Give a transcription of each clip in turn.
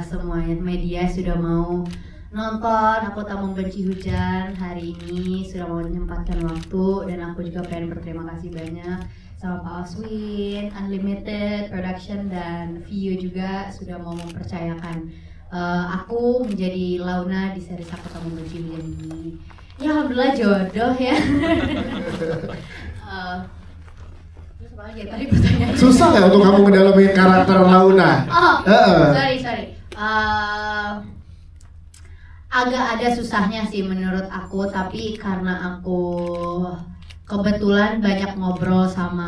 semuanya media sudah mau nonton Aku Tak Membenci Hujan hari ini, sudah mau menyempatkan waktu, dan aku juga pengen berterima kasih banyak sama Pak Oswin, Unlimited Production, dan Vio juga sudah mau mempercayakan aku menjadi Launa di series Aku Tak Membenci Hujan ini. Ya alhamdulillah jodoh ya. Terus apa lagi ya tadi pertanyaannya? Susah nggak untuk kamu ngedalamin karakter Launa? Sorry. Agak ada susahnya sih menurut aku, tapi karena aku kebetulan banyak ngobrol sama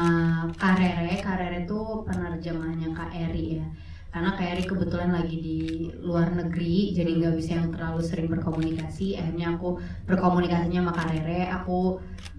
Kak Rere itu penerjemahnya Kak Eri ya. Karena Kak Eri kebetulan lagi di luar negeri, jadi nggak bisa yang terlalu sering berkomunikasi. Akhirnya aku berkomunikasinya sama Kak Rere.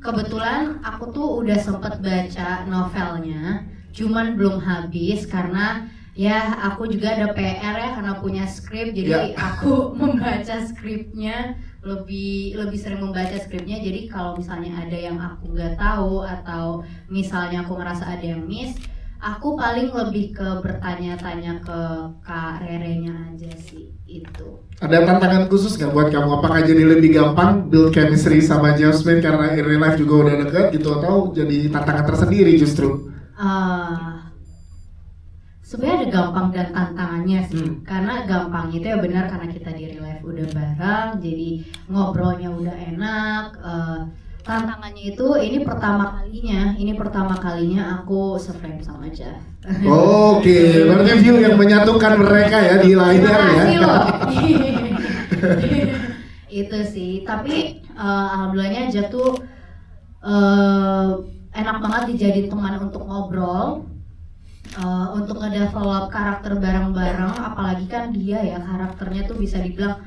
Kebetulan aku tuh udah sempet baca novelnya, cuman belum habis karena ya aku juga ada PR ya karena punya skrip, jadi aku membaca skripnya lebih sering membaca skripnya. Jadi kalau misalnya ada yang aku nggak tahu atau misalnya aku ngerasa ada yang miss, aku paling lebih ke bertanya-tanya ke Kak Rere-nya aja sih itu. Ada tantangan khusus nggak buat kamu? Apakah jadi lebih gampang build chemistry sama Jasmine karena in real life juga udah deket gitu, atau jadi tantangan tersendiri justru? Sebenarnya ada gampang dan tantangannya sih. Karena gampang itu ya benar karena kita di real life udah bareng, jadi ngobrolnya udah enak. Tantangannya itu ini pertama kalinya aku se-frame sama Jeff. Oke, berarti View yang menyatukan mereka ya di layar ya. Loh. Itu sih, tapi alhamdulillahnya Jeff tuh enak banget dijadiin teman untuk ngobrol. Untuk ngedevelop karakter bareng-bareng, apalagi kan dia ya karakternya tuh bisa dibilang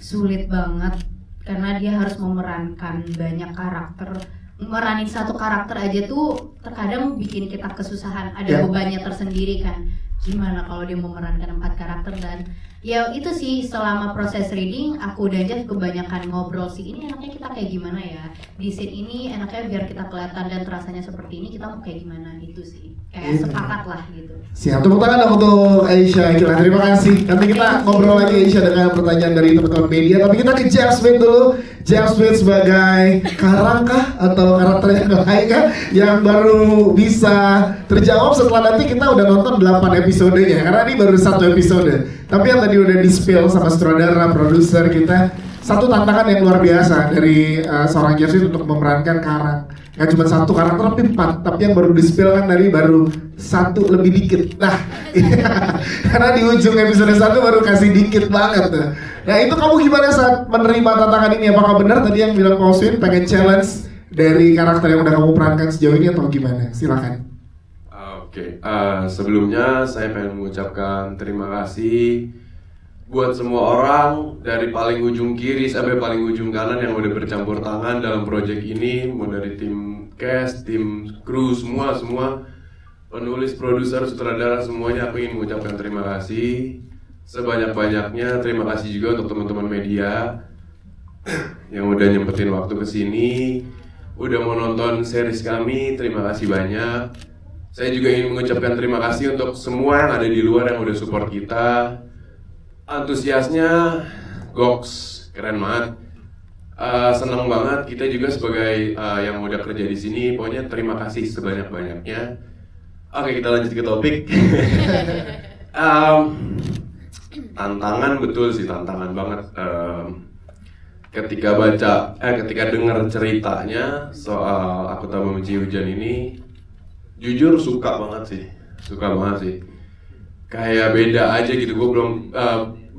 sulit banget karena dia harus memerankan banyak karakter. Meranin satu karakter aja tuh terkadang bikin kita kesusahan, ada bebannya tersendiri kan. Gimana kalau dia memerankan 4 karakter, dan ya itu sih selama proses reading aku dan Jeff kebanyakan ngobrol sih, ini enaknya kita kayak gimana ya, di scene ini enaknya biar kita kelihatan dan rasanya seperti ini, kita mau kayak gimana, itu sih kayak sepakat lah gitu. Siap, tepuk tangan dong untuk Aisyah. Terima kasih. Nanti kita ngobrol lagi Aisyah dengan pertanyaan dari teman-teman media, tapi kita ke Jasmine dulu. Jasmine sebagai karangkah atau karakter yang lain kah yang baru bisa terjawab setelah nanti kita udah nonton 8 episodenya, karena ini baru 1 episode. Tapi yang tadi udah di-spill sama sutradara, produser kita, satu tantangan yang luar biasa dari seorang Jasmine untuk memerankan Karang. Gak cuma 1 karakter tapi 4, tapi yang baru di-spill kan tadi baru 1 lebih dikit. Nah, karena di ujung episode 1 baru kasih dikit banget tuh. Nah itu kamu gimana saat menerima tantangan ini? Apakah benar tadi yang bilang Pak Oswin pengen challenge dari karakter yang udah kamu perankan sejauh ini atau gimana? Silakan. Oke, sebelumnya saya pengen mengucapkan terima kasih buat semua orang dari paling ujung kiri sampai paling ujung kanan yang udah bercampur tangan dalam proyek ini, mau dari tim cast, tim kru, semua penulis, produser, sutradara, semuanya aku ingin mengucapkan terima kasih sebanyak-banyaknya. Terima kasih juga untuk teman-teman media yang udah nyempetin waktu kesini, udah mau nonton series kami, terima kasih banyak. Saya juga ingin mengucapkan terima kasih untuk semua yang ada di luar yang udah support kita. Antusiasnya goks, keren banget. Senang banget kita juga sebagai yang udah kerja di sini. Pokoknya terima kasih sebanyak-banyaknya. Oke, kita lanjut ke topik. Tantangan, betul sih, tantangan banget. Ketika dengar ceritanya soal Aku Tak Membenci Hujan ini, jujur suka banget sih. Kayak beda aja gitu, gue belum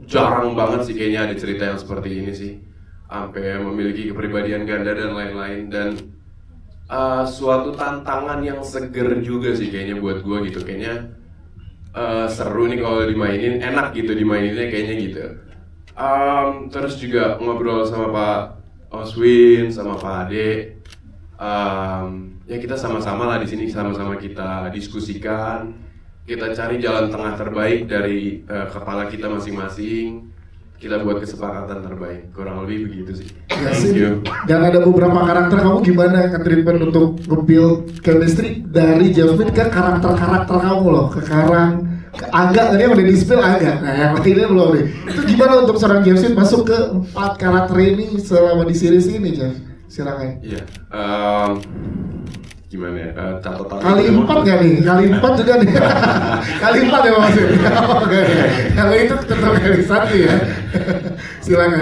jarang banget sih kayaknya ada cerita yang seperti ini sih, sampai memiliki kepribadian ganda dan lain-lain, dan suatu tantangan yang seger juga sih kayaknya buat gue gitu. Kayaknya seru nih kalau dimainin, enak gitu dimaininnya kayaknya gitu. Terus juga ngobrol sama Pak Oswin, sama Pak Ade. Ya kita sama-sama lah di sini, sama-sama kita diskusikan. Kita cari jalan tengah terbaik dari kepala kita masing-masing. Kita buat kesepakatan terbaik, kurang lebih begitu sih. Thank you. Dan ada beberapa karakter, kamu gimana nge-treatment untuk nge-build chemistry dari Jasmine ke karakter-karakter kamu loh, ke Karang, Agak tadi yang udah di-spill agak. Nah, yang lainnya belum nih. Itu gimana untuk seorang Jeff Sweet masuk ke 4 karakter ini selama di series ini, Jeff? Silakan. Iya. Gimana ya? Catatan Kali 4 nggak nih? Kali 4 juga nih. Kali 4 ya maksudnya. Oke. Kalau itu tetap kali 1 ya. Silakan.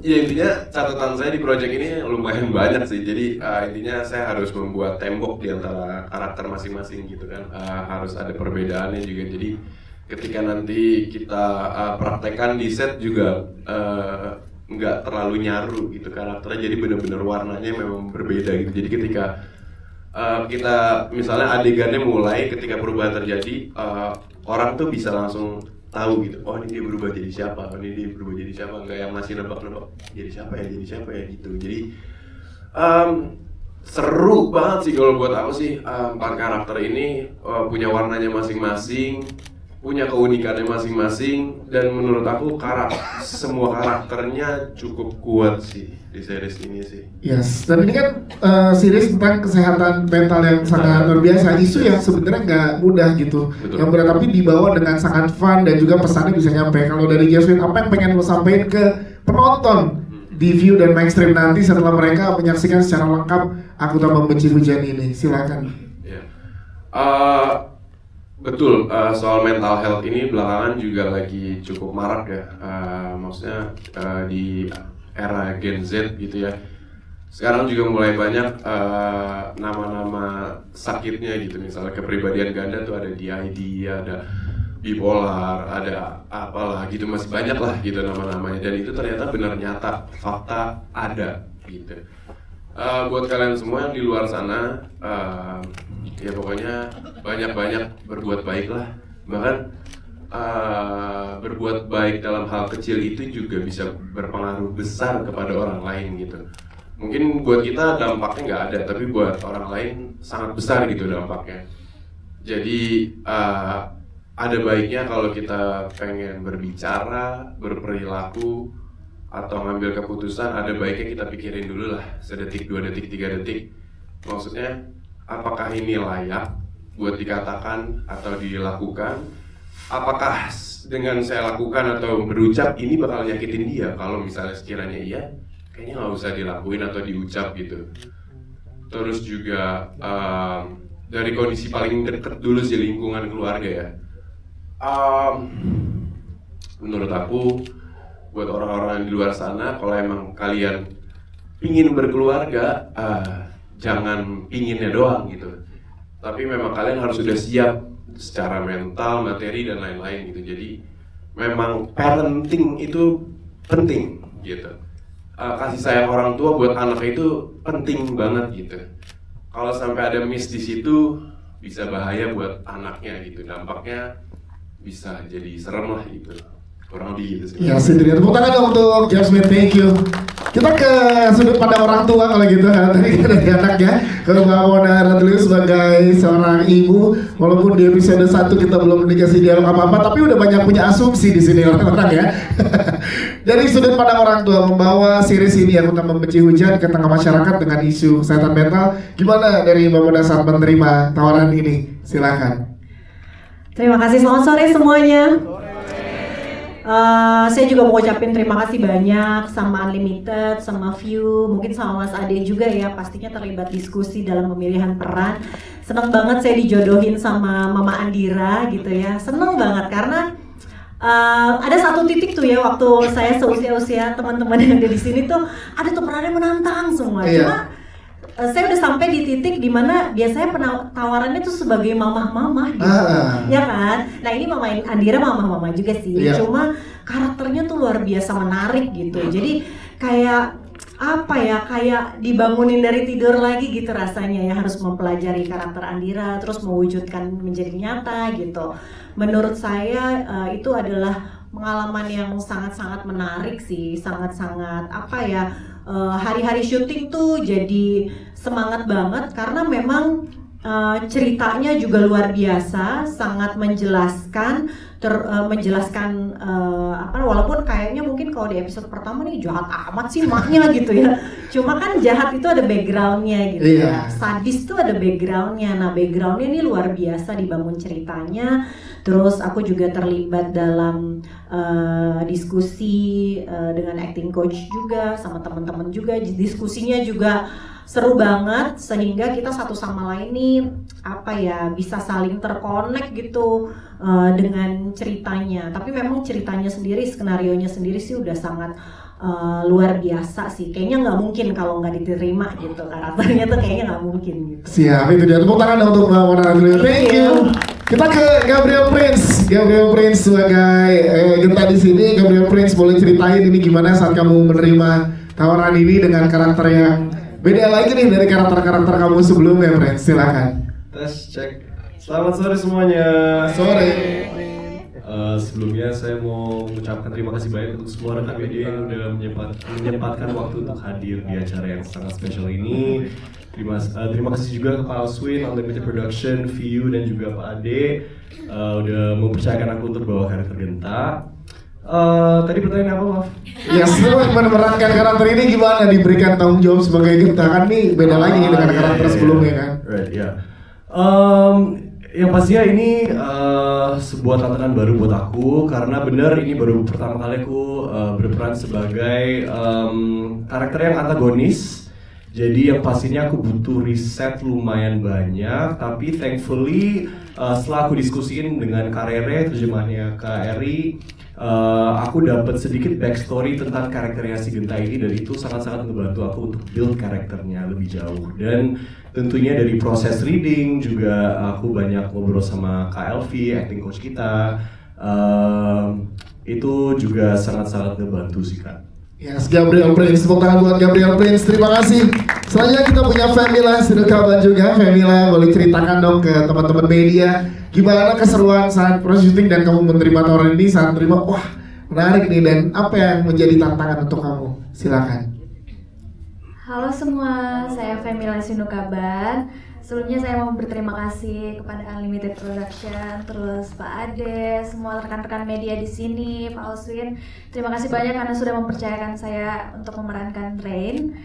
Ya intinya catatan saya di project ini lumayan banyak sih. Jadi intinya saya harus membuat tembok di antara karakter masing-masing gitu kan. Harus ada perbedaannya juga. Jadi ketika nanti kita praktekkan di set juga nggak terlalu nyaru gitu karakternya. Jadi benar-benar warnanya memang berbeda gitu. Jadi ketika kita misalnya adegannya mulai ketika perubahan terjadi, orang tuh bisa langsung tahu gitu, oh ini dia berubah jadi siapa, oh ini dia berubah jadi siapa, nggak yang masih nebak-nebak jadi siapa ya gitu. Jadi seru banget sih kalau buat aku sih. 4 karakter ini punya warnanya masing-masing, punya keunikannya masing-masing, dan menurut aku semua karakternya cukup kuat sih di series ini sih. Yes, dan ini kan series tentang kesehatan mental yang sangat luar biasa, isu yang sebenarnya nggak mudah gitu. Betul. Yang berat tapi dibawa dengan sangat fun dan juga pesannya bisa nyampe. Kalau dari Jasmine, apa yang pengen lo sampaikan ke penonton di View dan Mainstream nanti setelah mereka menyaksikan secara lengkap Aku Tak Membenci Hujan ini? Silakan. Ya. Betul, soal mental health ini belakangan juga lagi cukup marak ya. Maksudnya di era Gen Z gitu ya. Sekarang juga mulai banyak nama-nama sakitnya gitu. Misalnya kepribadian ganda tuh ada DID, ada bipolar, ada apalah gitu, masih banyak lah gitu nama-namanya. Dan itu ternyata benar nyata, fakta ada gitu. Buat kalian semua yang di luar sana, ya pokoknya banyak-banyak berbuat baik lah. Bahkan berbuat baik dalam hal kecil itu juga bisa berpengaruh besar kepada orang lain gitu. Mungkin buat kita dampaknya nggak ada, tapi buat orang lain sangat besar gitu dampaknya. Jadi ada baiknya kalau kita pengen berbicara, berperilaku, atau ngambil keputusan, ada baiknya kita pikirin dulu lah, sedetik, 2 detik, 3 detik. Maksudnya, apakah ini layak buat dikatakan atau dilakukan? Apakah dengan saya lakukan atau berucap ini bakal nyakitin dia? Kalau misalnya sekiranya iya, kayaknya nggak usah dilakuin atau diucap gitu. Terus juga dari kondisi paling dekat dulu sih, lingkungan keluarga ya. Menurut aku, buat orang-orang yang di luar sana, kalau emang kalian pingin berkeluarga, jangan pinginnya doang gitu. Tapi memang kalian harus sudah siap secara mental, materi, dan lain-lain gitu. Jadi memang parenting itu penting gitu. Kasih sayang orang tua buat anak itu penting banget gitu. Kalau sampai ada miss di situ, bisa bahaya buat anaknya gitu. Dampaknya bisa jadi serem lah gitu. Kurang lebih gitu sih. Ya, sendiri. Tepuk tangan dong untuk Jasmine, thank you. Kita ke sudut pandang orang tua kalau gitu. Tadi kan dari anak ya, ke Mbak Mona Radli sebagai seorang ibu. Walaupun di episode 1 kita belum dikasih dialog apa-apa, tapi udah banyak punya asumsi di sini orang-orang ya. Dari sudut pandang orang tua, membawa series ini Aku Tak Membenci Hujan ke tengah masyarakat dengan isu kesehatan mental. Gimana dari Mbak Mona saat menerima tawaran ini? Silakan. Terima kasih, selamat sore semuanya. Saya juga mau ucapin terima kasih banyak sama Unlimited, sama View, mungkin sama Mas Ade juga ya, pastinya terlibat diskusi dalam pemilihan peran. Seneng banget saya dijodohin sama Mama Andira gitu ya, seneng banget karena ada satu titik tuh ya waktu saya seusia-usia teman-teman yang ada di sini tuh ada tuh perannya menantang semua. Cuma saya udah sampai di titik dimana biasanya tawarannya tuh sebagai mamah-mamah gitu, ya kan? Nah ini Mama Andira mamah-mamah juga sih, cuma karakternya tuh luar biasa menarik gitu. Jadi kayak apa ya, kayak dibangunin dari tidur lagi gitu rasanya ya, harus mempelajari karakter Andira terus mewujudkan menjadi nyata gitu. Menurut saya itu adalah pengalaman yang sangat-sangat menarik sih, sangat-sangat apa ya, hari-hari syuting tuh jadi semangat banget karena memang ceritanya juga luar biasa, sangat menjelaskan, walaupun kayaknya mungkin kalau di episode pertama nih jahat amat sih maknya gitu ya. Cuma kan jahat itu ada backgroundnya gitu ya. Sadis tuh ada backgroundnya. Nah backgroundnya ini luar biasa dibangun ceritanya. Terus aku juga terlibat dalam diskusi dengan acting coach juga sama teman-teman juga. Diskusinya juga seru banget sehingga kita satu sama lain nih bisa saling terkonek gitu dengan ceritanya. Tapi memang ceritanya sendiri, skenarionya sendiri sih udah sangat luar biasa sih. Kayaknya nggak mungkin kalau nggak diterima gitu, karakternya tuh kayaknya nggak mungkin gitu. Siap, itu dia, tepuk tangan untuk Mona Adriana. Thank you. Kita ke Gabriel Prince sebagai Genta di sini. Gabriel Prince, boleh ceritain ini gimana saat kamu menerima tawaran ini dengan karakter yang beda lagi nih dari karakter-karakter kamu sebelumnya, Prince? Silakan. Tes cek. Selamat sore semuanya. Sore. Sebelumnya saya mau mengucapkan terima kasih banyak untuk semua rekan media yang udah menyempatkan waktu untuk hadir di acara yang sangat spesial ini. Terima kasih juga ke Pak Alswin, Unlimited Production, VU dan juga Pak Ade udah mempercayakan aku untuk bawa karakter Genta. Tadi pertanyaan apa, maaf? Ya, setelah memerankan karakter ini gimana diberikan tanggung jawab sebagai Genta, kan nih beda lagi dengan karakter sebelumnya kan? Right, ya. Yang pastinya ini sebuah tantangan baru buat aku karena benar ini baru pertama kali aku berperan sebagai karakter yang antagonis. Jadi yang pastinya aku butuh riset lumayan banyak, tapi thankfully setelah aku diskusiin dengan Kak Rere, terjemahnya Kak Eri, aku dapat sedikit backstory tentang karakternya si Genta ini dan itu sangat-sangat membantu aku untuk build karakternya lebih jauh. Dan tentunya dari proses reading juga aku banyak ngobrol sama Kak Elvi, acting coach kita, itu juga sangat-sangat ngebantu sih Kak. Yes, Gabriel Prince, tepuk tangan buat Gabriel Prince, terima kasih. Selanjutnya kita punya Femila Sinukaban juga. Femila, boleh ceritakan dong ke teman-teman media gimana keseruan saat proses syuting dan kamu menerima tawaran ini, saat menerima, wah menarik nih, dan apa yang menjadi tantangan untuk kamu? Silakan. Halo semua, saya Femila Sinukaban. Sebelumnya saya mau berterima kasih kepada Unlimited Production, terus Pak Ade, semua rekan-rekan media di sini, Pak Oswin. Terima kasih banyak karena sudah mempercayakan saya untuk memerankan Rain.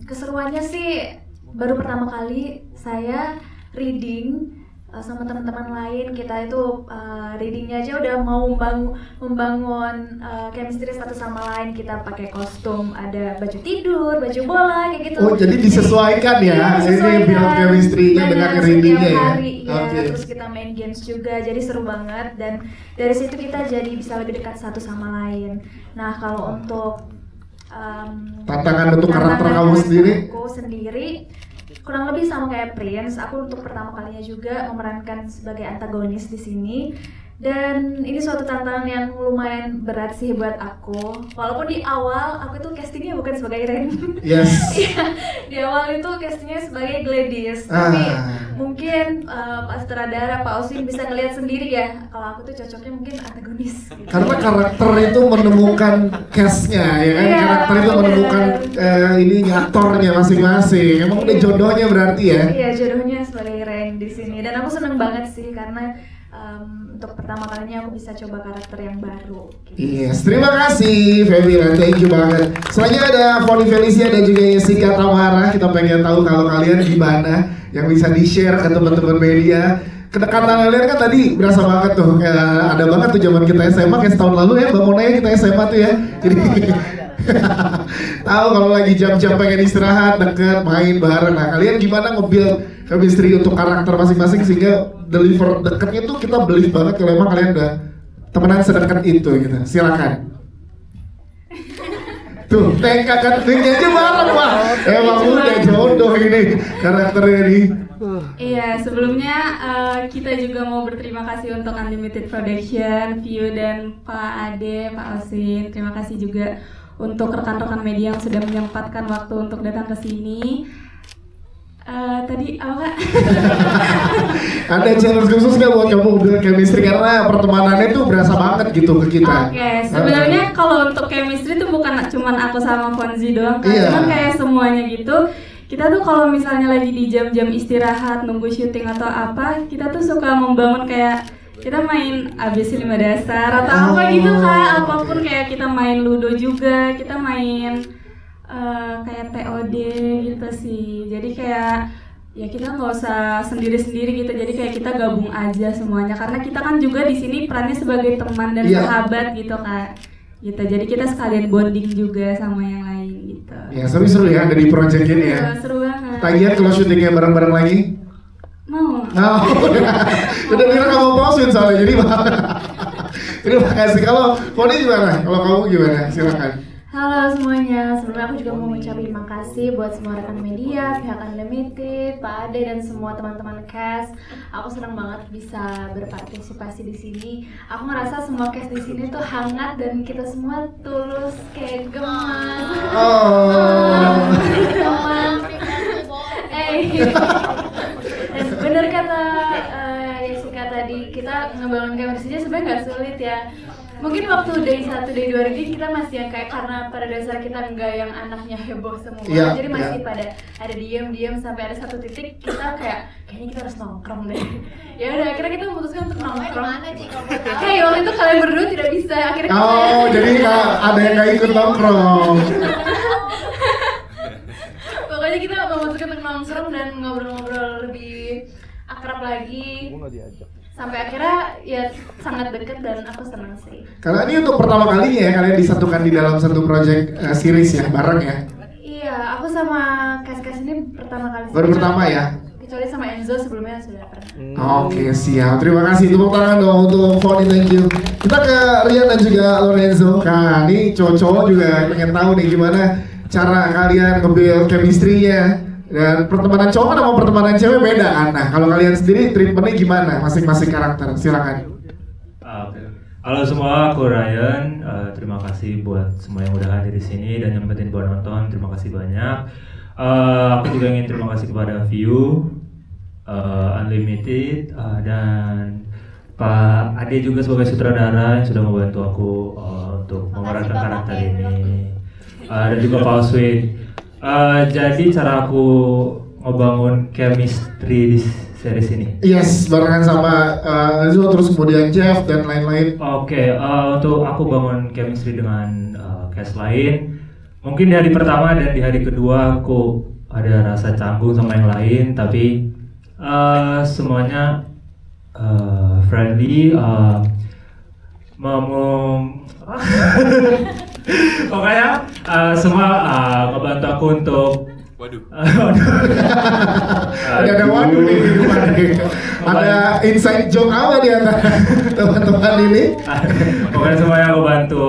Keseruannya sih baru pertama kali saya reading sama teman-teman lain. Kita itu readingnya aja udah mau membangun chemistry satu sama lain. Kita pakai kostum, ada baju tidur, baju bola, kayak gitu. Oh, jadi disesuaikan ya, ini build chemistry-nya dengan readingnya ya? Hari, ya. Terus kita main games juga, jadi seru banget. Dan dari situ kita jadi bisa lebih dekat satu sama lain. Nah, kalau untuk tantangan untuk karakter kamu sendiri? Aku sendiri kurang lebih sama kayak Prince. Aku untuk pertama kalinya juga memerankan sebagai antagonis di sini. Dan ini suatu tantangan yang lumayan berat sih buat aku. Walaupun di awal aku itu castingnya bukan sebagai Ren. Yes. Di awal itu castingnya sebagai Gladys. Tapi mungkin Pak Sutradara, Pak Oswin bisa ngelihat sendiri ya kalau aku tuh cocoknya mungkin antagonis. Gitu. Karena karakter itu menemukan cast-nya ya kan, karakter itu menemukan aktornya masing-masing. Emang udah jodohnya berarti ya? Iya, jodohnya sebagai Ren di sini. Dan aku seneng banget sih karena untuk pertama kalinya aku bisa coba karakter yang baru. Gitu. Yes, terima kasih Femila, thank you banget. Selanjutnya ada Foni Felicia dan juga Jessica Tamara. Kita pengen tahu kalau kalian gimana, yang bisa di-share ke teman-teman media. Kedekatan kalian kan tadi berasa banget tuh, ada banget tuh zaman kita SMA kayak setahun lalu ya, Mbak Mona ya, kita SMA tuh ya. Jadi tahu kalau lagi jam-jam pengen istirahat, deket, main bareng. Nah, kalian gimana nge-build chemistry untuk karakter masing-masing sehingga deliver deketnya tuh kita believe banget kalau emang kalian udah temenan sedekat itu gitu. Silakan. Tuh, tengkakan tinggi aja bareng Pak. Emang udah jodoh ini karakternya ini. Iya, sebelumnya kita juga mau berterima kasih untuk Unlimited Production, VU dan Pak Ade, Pak Oswin. Terima kasih juga untuk rekan-rekan media yang sudah menyempatkan waktu untuk datang ke sini. Tadi apa Kak? Ada challenge khusus nggak buat kamu build chemistry karena pertemanannya tuh berasa banget gitu ke kita. Oke, sebenarnya kalau untuk chemistry tuh bukan cuma aku sama Fonzi doang kan, Iya. cuman kayak semuanya gitu. kita tuh kalau misalnya lagi di jam-jam istirahat nunggu syuting atau apa, kita tuh suka membangun kayak kita main ABC 5 dasar atau apa gitu Kak, apapun kayak kita main Ludo juga, kita main kayak TOD gitu sih. Jadi kayak ya kita nggak usah sendiri-sendiri gitu, jadi kayak kita gabung aja semuanya karena kita kan juga di sini perannya sebagai teman dan sahabat gitu Kak. Gitu. Jadi kita sekalian bonding juga sama yang lain gitu. Ya seru-seru ya ada di project ini ya. Seru banget. Tagihan kalau syutingnya bareng-bareng lagi? Mau. Oh, udah bilang kamu pausin soalnya jadi terima kasih. Kalau Foni gimana? Kalau kamu gimana? Silakan. Halo semuanya, sebelumnya aku juga mau mengucapkan terima kasih buat semua rekan media, pihak Unlimited, Pak Ade dan semua teman-teman cast. Aku senang banget bisa berpartisipasi di sini. Aku ngerasa semua cast di sini tuh hangat dan kita semua tulus kayak gemas. Dan bener kata Jessica tadi, kita ngebangun chemistry sebenarnya nggak sulit ya. Mungkin waktu day 1, day 2 ini kita masih yang kayak karena pada dasar kita nggak yang anaknya heboh semua, jadi masih pada ada diam sampai ada satu titik kita kayaknya kita harus nongkrong deh. Ya udah akhirnya kita memutuskan untuk nongkrong. Kayak waktu itu kalian berdua tidak bisa, akhirnya kita jadi ada yang nggak ikut nongkrong. Pokoknya kita memutuskan untuk nongkrong dan ngobrol-ngobrol lebih akrab lagi. Sampai akhirnya ya sangat dekat dan aku senang sih. Karena ini untuk pertama kalinya ya kalian disatukan di dalam satu project series ya bareng ya. Iya, aku sama Kas ini pertama kali. Baru pertama ya. Kecuali sama Enzo sebelumnya sudah pernah. Oke, siap. Terima kasih. Tepuk tangan dong untuk Foni, thank you. Kita ke Rian dan juga Lorenzo. Nah, ini cowok-cowok juga pengen tahu nih gimana cara kalian nge-build chemistry-nya. Dan pertemanan cowok kan sama pertemanan cewek beda kan. Nah, kalau kalian sendiri treatmentnya gimana masing-masing karakter? Silakan. Halo semua, aku Ryan. Terima kasih buat semua yang udah hadir di sini dan nyempetin buat nonton. Terima kasih banyak. Aku juga ingin terima kasih kepada View, Unlimited, dan Pak Ade juga sebagai sutradara yang sudah membantu aku untuk memerankan karakter ini. Dan juga Pak Oswin. Jadi cara aku ngebangun chemistry di series ini. Yes, barengan sama Enzo terus kemudian Jeff dan lain-lain. Oke, untuk aku bangun chemistry dengan cast lain, mungkin di hari pertama dan di hari kedua aku ada rasa canggung sama yang lain, tapi semuanya friendly, pokoknya semua ngebantu aku untuk ada waduh nih di depan nih. Ada inside joke apa di antara teman-teman ini? Pokoknya semuanya aku bantu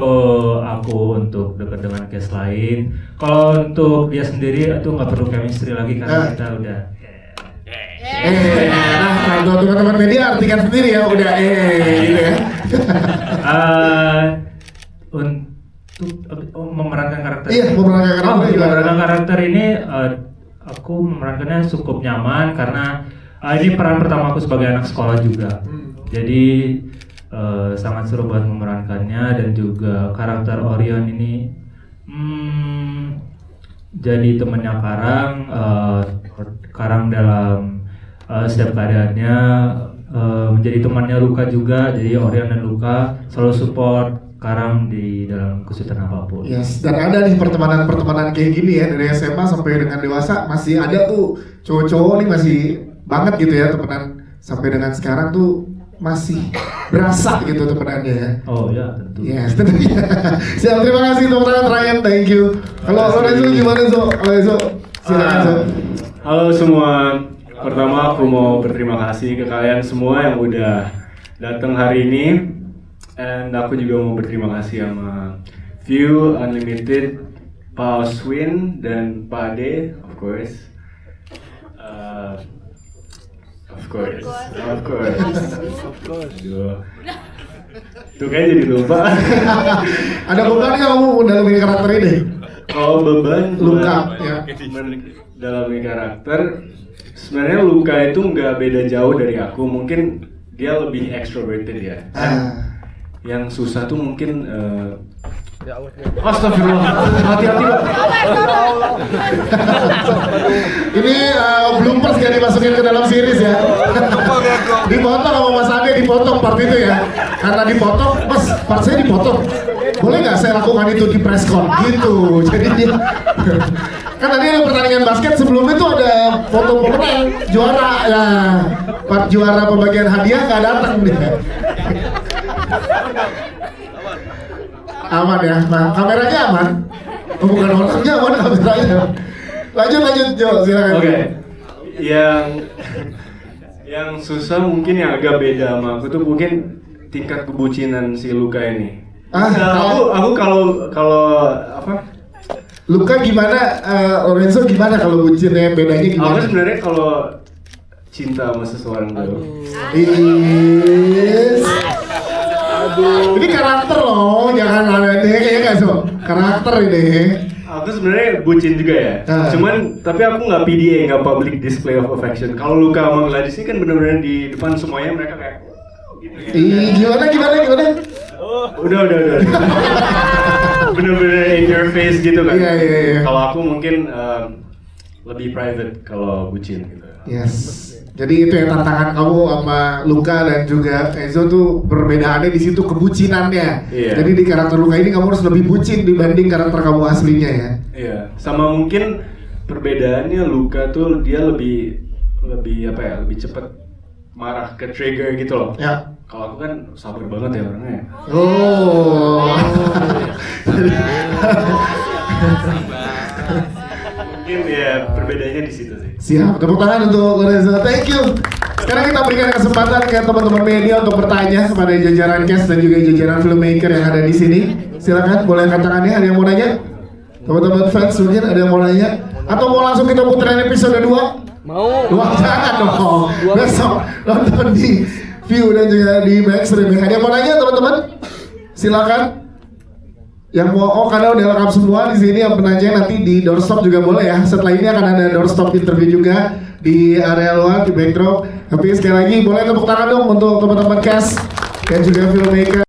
aku untuk dekat dengan cast lain. Kalau untuk dia sendiri itu nggak perlu chemistry lagi karena kita udah. Nah kalau teman-teman media artikan sendiri ya udah gitu ya. Untuk memerankan karakter. Iya, memerankan karakter ini aku memerankannya cukup nyaman karena ini peran pertama aku sebagai anak sekolah juga. Jadi sangat seru buat memerankannya dan juga karakter Orion ini jadi temannya Karang dalam setiap keadaannya, menjadi temannya Luka juga. Jadi Orion dan Luka selalu support Karang di dalam kesulitan apapun. Yes, dan ada nih pertemanan kayak gini ya dari SMA sampai dengan dewasa masih ada tuh cowok-cowok nih masih banget gitu ya temenan sampai dengan sekarang tuh masih berasa gitu temenannya ya. Oh ya tentu. Yes, tentunya. Siap, terima kasih teman-teman Ryan, thank you. Kalau Lorenzo gimana Zo? Lorenzo, silakan Zo. Halo semua. Pertama aku mau berterima kasih ke kalian semua yang udah datang hari ini. Dan aku juga mau berterima kasih sama View, Unlimited, Pak Oswin, dan Pak Ade, of course. Tuh kayaknya jadi lupa. Ada beban nggak kamu mendalami karakter ini? Kalau beban Luka ya. Mendalami karakter, sebenarnya Luka itu nggak beda jauh dari aku. Mungkin dia lebih extroverted ya. Yang susah tuh mungkin Astagfirullah, hati-hati Pak. Ini bloopers gak dimasukin ke dalam series ya. Dipotong sama Mas Ade, dipotong part itu ya. Karena dipotong, Mas, part saya dipotong. Boleh nggak saya lakukan itu di presscon gitu. Jadi dia kan tadi ada pertandingan basket, sebelumnya tuh ada foto pemenang juara ya. Part juara pembagian hadiah nggak datang dia. Aman ya, nah kameranya aman. Oh, bukan orangnya aman, kameranya. Lanjut Jo, silakan. Oke. Yang susah mungkin yang agak beda sama aku tuh mungkin tingkat kebucinan si Luka ini. Aku kalau apa? Luka gimana? Lorenzo gimana kalau bucinnya, bedanya gimana? Aku sebenarnya kalau cinta sama seseorang dulu. Ini karakter loh, jangan ada deh kayaknya nggak so. Karakter ini. Aku sebenarnya bucin juga ya. Cuman tapi aku nggak PDA, nggak public display of affection. Kalau Luka sama Gladys ini kan benar-benar di depan semuanya mereka kayak gitu. Gimana? Udah. Bener-bener in your face gitu kan. Iya. Kalau aku mungkin lebih private kalau bucin gitu. Yes. Jadi itu ya tantangan kamu sama Luka dan juga Enzo tuh perbedaannya di situ kebucinannya. Iya. Jadi di karakter Luka ini kamu harus lebih bucin dibanding karakter kamu aslinya ya. Iya. Sama mungkin perbedaannya Luka tuh dia lebih apa ya? Lebih cepet marah ke trigger gitu loh. Ya. Kalau aku kan sabar banget ya orangnya. Oh. Mungkin ya perbedaannya di situ sih. Siap, tepuk tangan untuk Lorenzo. Thank you. Sekarang kita berikan kesempatan ke teman-teman media untuk bertanya kepada jajaran cast dan juga jajaran filmmaker yang ada di sini. Silakan, boleh angkat tangannya. Ada yang mau nanya? Teman-teman fans mungkin ada yang mau nanya? Atau mau langsung kita puterin episode 2? Mau. Wah, jangan dong. Besok nonton di View dan juga di Mainstream. Ada yang mau nanya teman-teman? Silakan. Yang mau, karena udah lengkap semua di sini. Yang penanya nanti di doorstop juga boleh ya. Setelah ini akan ada doorstop interview juga di area luar di backdrop. Tapi sekali lagi boleh tepuk tangan dong untuk teman-teman cast dan juga filmmaker.